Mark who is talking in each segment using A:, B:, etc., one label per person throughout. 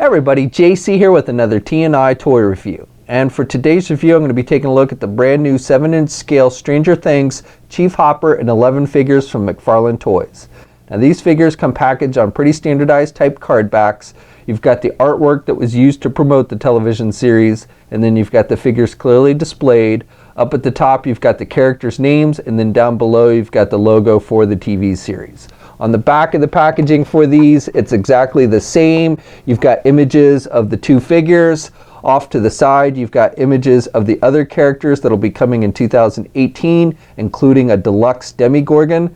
A: Hey everybody, JC here with another T&I toy review. And for today's review, I'm going to be taking a look at the brand new 7-inch scale Stranger Things Chief Hopper and 11 figures from McFarlane Toys. Now these figures come packaged on pretty standardized type card backs. You've got the artwork that was used to promote the television series, and then you've got the figures clearly displayed. Up at the top you've got the characters' names, and then down below you've got the logo for the TV series. On the back of the packaging for these, it's exactly the same. You've got images of the two figures. Off to the side, you've got images of the other characters that'll be coming in 2018, including a deluxe Demogorgon.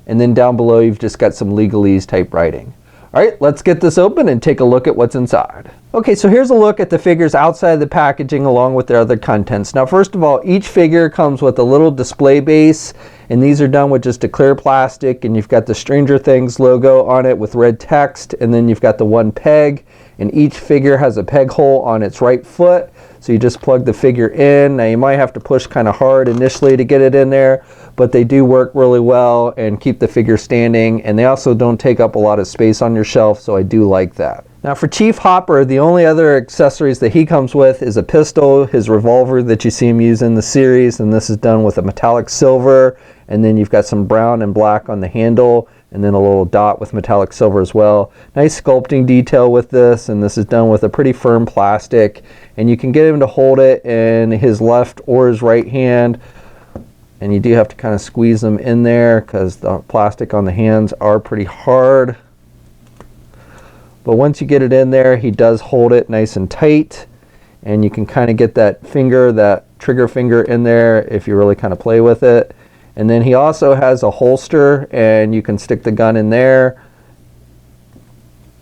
A: And then down below, you've just got some legalese type writing. All right, let's get this open and take a look at what's inside. Okay, so here's a look at the figures outside the packaging along with their other contents. Now, first of all, each figure comes with a little display base, and these are done with just a clear plastic, and you've got the Stranger Things logo on it with red text, and then you've got the one peg, and each figure has a peg hole on its right foot. So you just plug the figure in. Now you might have to push kind of hard initially to get it in there, but they do work really well and keep the figure standing, and they also don't take up a lot of space on your shelf, so I do like that. Now for Chief Hopper, the only other accessories that he comes with is a pistol, his revolver that you see him use in the series, and this is done with a metallic silver, and then you've got some brown and black on the handle, and then a little dot with metallic silver as well. Nice sculpting detail with this, and this is done with a pretty firm plastic, and you can get him to hold it in his left or his right hand, and you do have to kind of squeeze them in there because the plastic on the hands are pretty hard. But once you get it in there, he does hold it nice and tight, and you can kind of get that finger, that trigger finger in there if you really kind of play with it. And then he also has a holster, and you can stick the gun in there,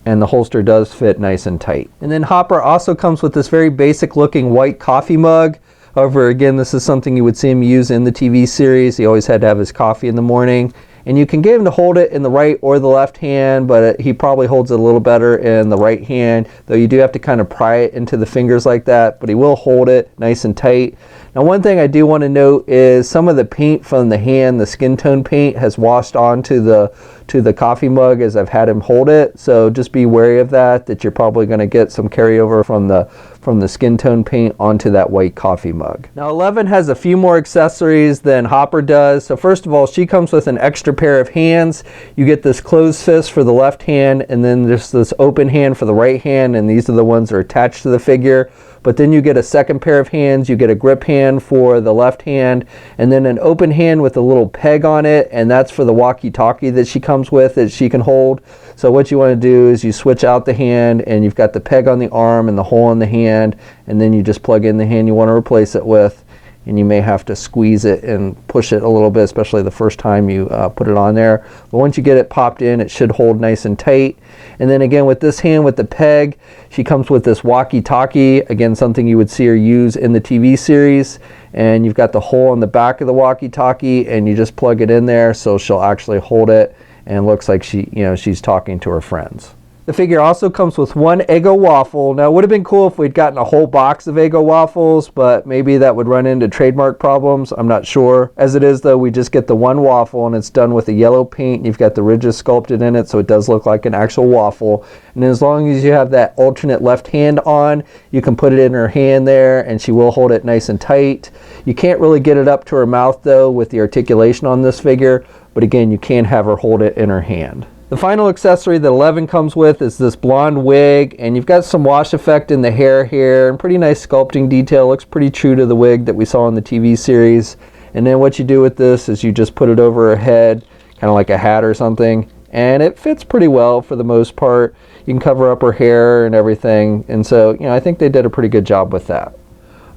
A: and the holster does fit nice and tight. And then Hopper also comes with this very basic looking white coffee mug. However, again, this is something you would see him use in the TV series. He always had to have his coffee in the morning. And you can get him to hold it in the right or the left hand, but he probably holds it a little better in the right hand, though you do have to kind of pry it into the fingers like that, but he will hold it nice and tight. Now one thing I do want to note is some of the paint from the hand, the skin tone paint, has washed onto the coffee mug as I've had him hold it, so just be wary of that you're probably going to get some carryover from the skin tone paint onto that white coffee mug. Now 11 has a few more accessories than Hopper does. So first of all, she comes with an extra pair of hands. You get this closed fist for the left hand, and then there's this open hand for the right hand, and these are the ones that are attached to the figure. But then you get a second pair of hands, you get a grip hand for the left hand, and then an open hand with a little peg on it, and that's for the walkie-talkie that she comes with that she can hold. So what you want to do is you switch out the hand, and you've got the peg on the arm and the hole in the hand, and then you just plug in the hand you want to replace it with, and you may have to squeeze it and push it a little bit, especially the first time you put it on there. But once you get it popped in, it should hold nice and tight. And then again, with this hand with the peg, she comes with this walkie-talkie, again something you would see her use in the TV series, and you've got the hole in the back of the walkie-talkie, and you just plug it in there so she'll actually hold it, and it looks like she's talking to her friends. The figure also comes with one Eggo waffle. Now, it would have been cool if we'd gotten a whole box of Eggo waffles, but maybe that would run into trademark problems. I'm not sure. As it is, though, we just get the one waffle, and it's done with a yellow paint. You've got the ridges sculpted in it, so it does look like an actual waffle. And as long as you have that alternate left hand on, you can put it in her hand there, and she will hold it nice and tight. You can't really get it up to her mouth, though, with the articulation on this figure, but again, you can have her hold it in her hand. The final accessory that 11 comes with is this blonde wig, and you've got some wash effect in the hair here, and pretty nice sculpting detail. Looks pretty true to the wig that we saw in the TV series. And then what you do with this is you just put it over her head, kind of like a hat or something, and it fits pretty well for the most part. You can cover up her hair and everything, and so I think they did a pretty good job with that.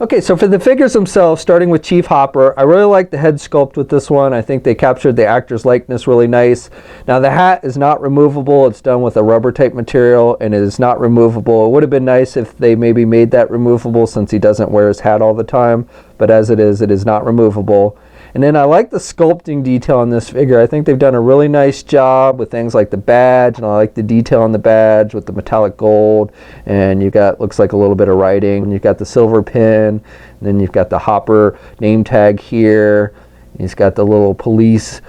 A: Okay, so for the figures themselves, starting with Chief Hopper, I really like the head sculpt with this one. I think they captured the actor's likeness really nice. Now the hat is not removable. It's done with a rubber type material, and it is not removable. It would have been nice if they maybe made that removable since he doesn't wear his hat all the time, but as it is not removable. And then I like the sculpting detail on this figure. I think they've done a really nice job with things like the badge, and I like the detail on the badge with the metallic gold, and you've got, looks like a little bit of writing, and you've got the silver pin, and then you've got the Hopper name tag here. He's got the little police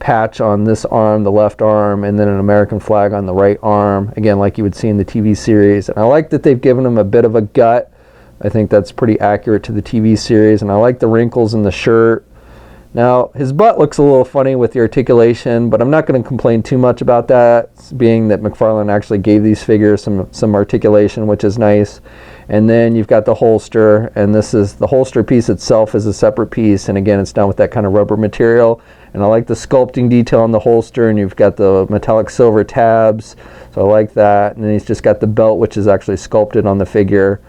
A: patch on this arm, the left arm, and then an American flag on the right arm, again like you would see in the TV series. And I like that they've given him a bit of a gut. I think that's pretty accurate to the TV series, and I like the wrinkles in the shirt. Now his butt looks a little funny with the articulation, but I'm not going to complain too much about that, being that McFarlane actually gave these figures some articulation, which is nice. And then you've got the holster, and this is the holster piece itself is a separate piece, and again it's done with that kind of rubber material. And I like the sculpting detail on the holster, and you've got the metallic silver tabs, so I like that. And then he's just got the belt, which is actually sculpted on the figure.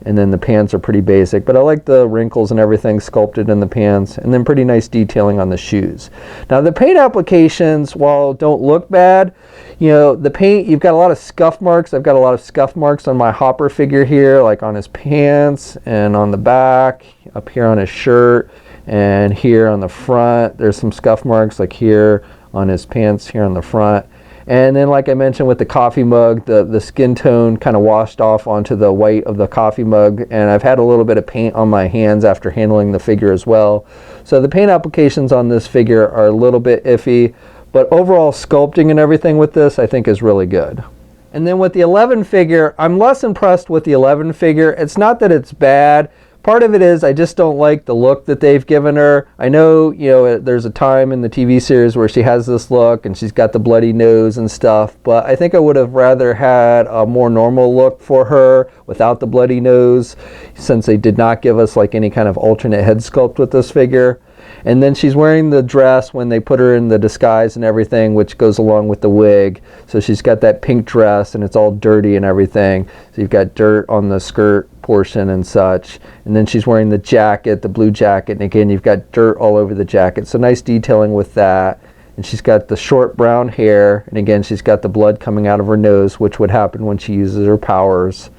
A: And then the pants are pretty basic, but I like the wrinkles and everything sculpted in the pants, and then pretty nice detailing on the shoes. Now the paint applications, while don't look bad, you know, the paint, you've got a lot of scuff marks. I've got a lot of scuff marks on my Hopper figure here, like on his pants and on the back, up here on his shirt, and here on the front. There's some scuff marks like here on his pants here on the front. And then like I mentioned with the coffee mug, the skin tone kind of washed off onto the white of the coffee mug, and I've had a little bit of paint on my hands after handling the figure as well. So the paint applications on this figure are a little bit iffy, but overall sculpting and everything with this I think is really good. And then with the 11 figure, I'm less impressed with the 11 figure. It's not that it's bad. Part of it is I just don't like the look that they've given her. I know, you know, there's a time in the TV series where she has this look and she's got the bloody nose and stuff, but I think I would have rather had a more normal look for her without the bloody nose, since they did not give us like any kind of alternate head sculpt with this figure. And then she's wearing the dress when they put her in the disguise and everything, which goes along with the wig. So she's got that pink dress and it's all dirty and everything. So you've got dirt on the skirt portion and such. And then she's wearing the jacket, the blue jacket. And again, you've got dirt all over the jacket. So nice detailing with that. And she's got the short brown hair. And again, she's got the blood coming out of her nose, which would happen when she uses her powers.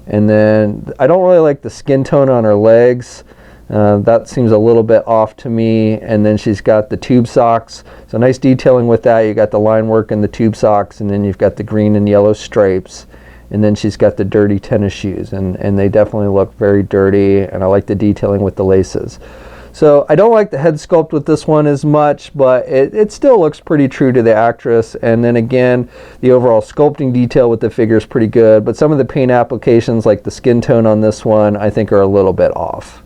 A: And then I don't really like the skin tone on her legs. That seems a little bit off to me. And then she's got the tube socks, so nice detailing with that. You got the line work in the tube socks, and then you've got the green and yellow stripes, and then she's got the dirty tennis shoes, and they definitely look very dirty, and I like the detailing with the laces. So I don't like the head sculpt with this one as much, but it still looks pretty true to the actress. And then again, the overall sculpting detail with the figure is pretty good, but some of the paint applications like the skin tone on this one I think are a little bit off.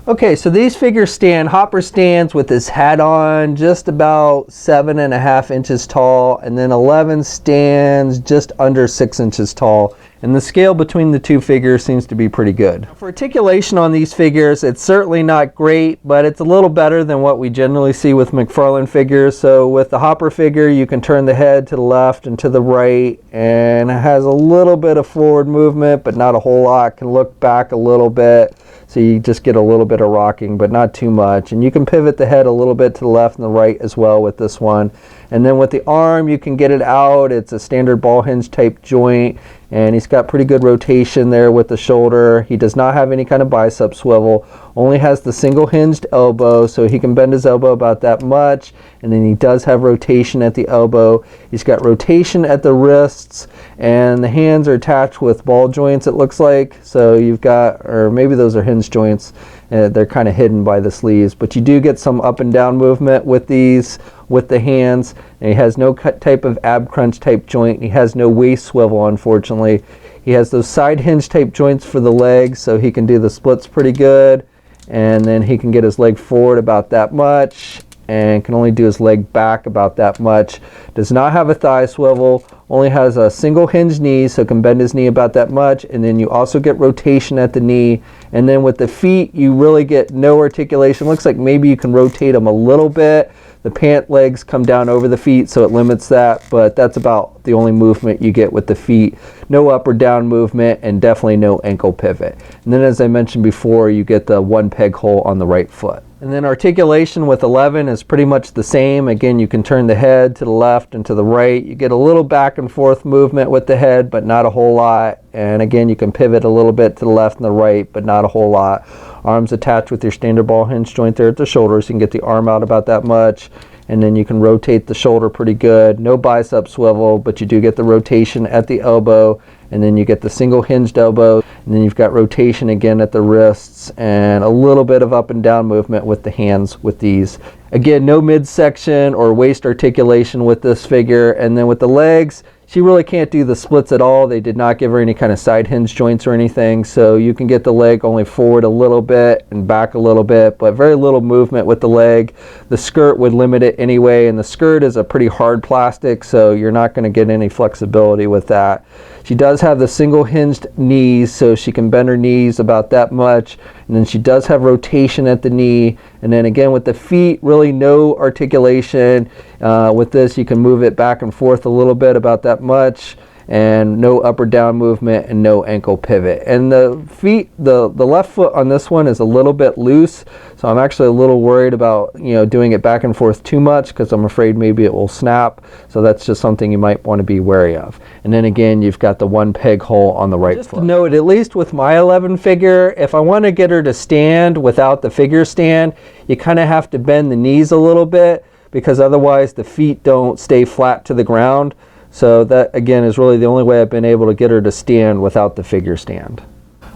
A: Okay, so these figures stand, Hopper stands with his hat on, just about 7.5 inches tall, and then 11 stands just under 6 inches tall. And the scale between the two figures seems to be pretty good. For articulation on these figures, it's certainly not great, but it's a little better than what we generally see with McFarlane figures. So with the Hopper figure, you can turn the head to the left and to the right, and it has a little bit of forward movement, but not a whole lot. Can look back a little bit. So you just get a little bit of rocking, but not too much. And you can pivot the head a little bit to the left and the right as well with this one. And then with the arm, you can get it out. It's a standard ball hinge type joint, and he's got pretty good rotation there with the shoulder. He does not have any kind of bicep swivel, only has the single hinged elbow, so he can bend his elbow about that much. And then he does have rotation at the elbow. He's got rotation at the wrists, and the hands are attached with ball joints, it looks like. So you've got, or maybe those are hinge joints. They're kind of hidden by the sleeves, but you do get some up and down movement with these, with the hands. And he has no type of ab crunch type joint. He has no waist swivel, unfortunately. He has those side hinge type joints for the legs, so he can do the splits pretty good. And then he can get his leg forward about that much, and can only do his leg back about that much. Does not have a thigh swivel, only has a single hinge knee, so can bend his knee about that much. And then you also get rotation at the knee. And then with the feet, you really get no articulation. Looks like maybe you can rotate them a little bit. The pant legs come down over the feet, so it limits that, but that's about the only movement you get with the feet. No up or down movement, and definitely no ankle pivot. And then, as I mentioned before, you get the one peg hole on the right foot. And then articulation with 11 is pretty much the same. Again, you can turn the head to the left and to the right. You get a little back and forth movement with the head, but not a whole lot. And again, you can pivot a little bit to the left and the right, but not a whole lot. Arms attached with your standard ball hinge joint there at the shoulders. You can get the arm out about that much. and then you can rotate the shoulder pretty good. No bicep swivel, but you do get the rotation at the elbow, and then you get the single hinged elbow, and then you've got rotation again at the wrists, and a little bit of up and down movement with the hands with these. Again, no midsection or waist articulation with this figure. And then with the legs, she really can't do the splits at all. They did not give her any kind of side hinge joints or anything, so you can get the leg only forward a little bit and back a little bit, but very little movement with the leg. The skirt would limit it anyway, and the skirt is a pretty hard plastic, so you're not going to get any flexibility with that. She does have the single hinged knees, so she can bend her knees about that much, and then she does have rotation at the knee. And then again with the feet, really no articulation. With this, you can move it back and forth a little bit, about that much, and no up or down movement and no ankle pivot. And the feet, the left foot on this one is a little bit loose, so I'm actually a little worried about, you know, doing it back and forth too much, because I'm afraid maybe it will snap. So that's just something you might want to be wary of. And then again, you've got the one peg hole on the right foot. Just to note, at least with my 11 figure, if I want to get her to stand without the figure stand, you kind of have to bend the knees a little bit, because otherwise the feet don't stay flat to the ground. So that again is really the only way I've been able to get her to stand without the figure stand.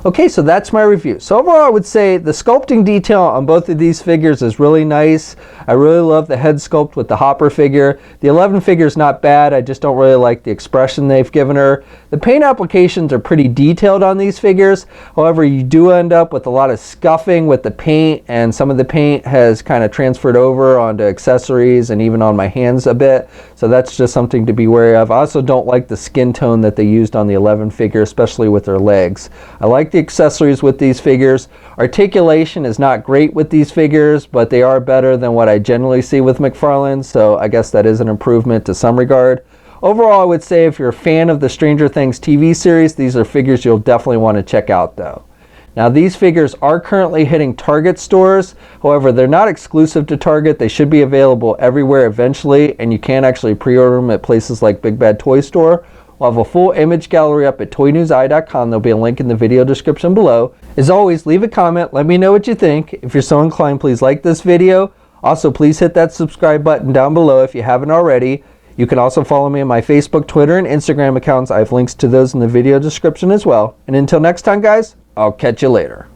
A: Okay, so that's my review. So overall, I would say the sculpting detail on both of these figures is really nice. I really love the head sculpt with the Hopper figure. The 11 figure is not bad. I just don't really like the expression they've given her. The paint applications are pretty detailed on these figures. However, you do end up with a lot of scuffing with the paint, and some of the paint has kind of transferred over onto accessories and even on my hands a bit. So that's just something to be wary of. I also don't like the skin tone that they used on the 11 figure, especially with their legs. I like the accessories with these figures. Articulation is not great with these figures, but they are better than what I generally see with McFarlane, so I guess that is an improvement to some regard. Overall, I would say if you're a fan of the Stranger Things TV series, these are figures you'll definitely want to check out though. Now these figures are currently hitting Target stores. However, they're not exclusive to Target. They should be available everywhere eventually, and you can actually pre-order them at places like Big Bad Toy Store. We'll have a full image gallery up at toynewseye.com. There'll be a link in the video description below. As always, leave a comment. Let me know what you think. If you're so inclined, please like this video. Also, please hit that subscribe button down below if you haven't already. You can also follow me on my Facebook, Twitter, and Instagram accounts. I have links to those in the video description as well. And until next time, guys, I'll catch you later.